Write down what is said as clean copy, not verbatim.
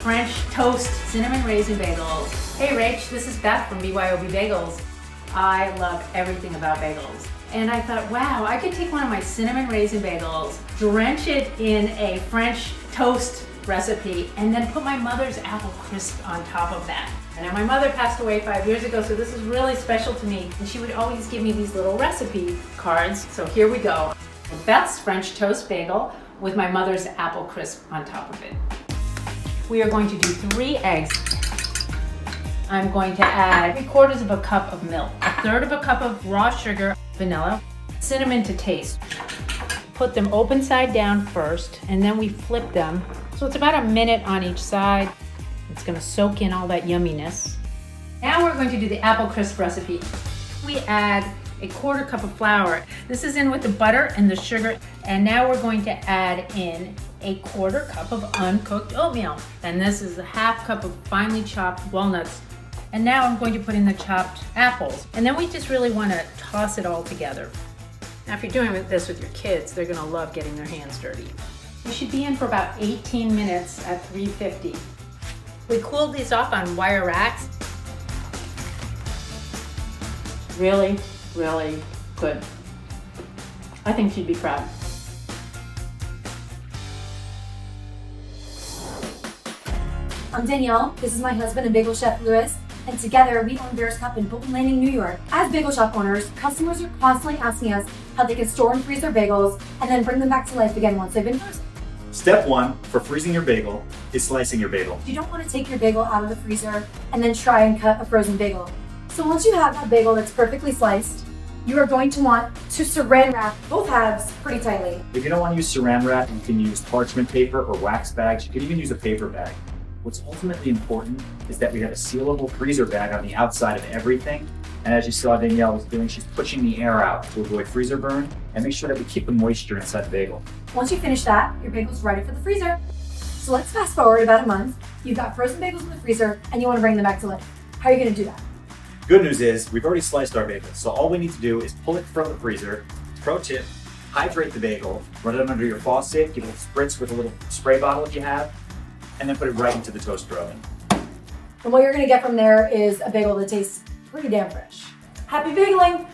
French toast cinnamon raisin bagels. Hey Rach, this is Beth from BYOB Bagels. I love everything about bagels. And I thought, wow, I could take one of my cinnamon raisin bagels, drench it in a French toast recipe, and then put my mother's apple crisp on top of that. And now my mother passed away 5 years ago, so this is really special to me. And she would always give me these little recipe cards. So here we go. Beth's French toast bagel with my mother's apple crisp on top of it. We are going to do 3 eggs. I'm going to add 3/4 of a cup of milk, 1/3 of a cup of raw sugar, vanilla, cinnamon to taste. Put them open side down first, and then we flip them. So it's about a minute on each side. It's gonna soak in all that yumminess. Now we're going to do the apple crisp recipe. We add 1/4 cup of flour. This is in with the butter and the sugar. And now we're going to add in 1/4 cup of uncooked oatmeal. And this is 1/2 cup of finely chopped walnuts. And now I'm going to put in the chopped apples. And then we just really want to toss it all together. Now if you're doing this with your kids, they're gonna love getting their hands dirty. We should be in for about 18 minutes at 350. We cooled these off on wire racks. Really, really good. I think she'd be proud. I'm Danielle. This is my husband and bagel chef Louis. And together we own Bears Cup in Bolton Landing, New York. As bagel shop owners, customers are constantly asking us how they can store and freeze their bagels and then bring them back to life again once they've been frozen. Step 1 for freezing your bagel is slicing your bagel. You don't want to take your bagel out of the freezer and then try and cut a frozen bagel. So once you have that bagel that's perfectly sliced, you are going to want to saran wrap both halves pretty tightly. If you don't want to use saran wrap, you can use parchment paper or wax bags. You can even use a paper bag. What's ultimately important is that we have a sealable freezer bag on the outside of everything. And as you saw Danielle was doing, she's pushing the air out to avoid freezer burn and make sure that we keep the moisture inside the bagel. Once you finish that, your bagel's ready for the freezer. So let's fast forward about a month. You've got frozen bagels in the freezer and you want to bring them back to life. How are you going to do that? Good news is we've already sliced our bagel. So all we need to do is pull it from the freezer. Pro tip, hydrate the bagel, run it under your faucet, give it a spritz with a little spray bottle if you have, and then put it right into the toaster oven. And what you're going to get from there is a bagel that tastes pretty damn fresh. Happy bageling!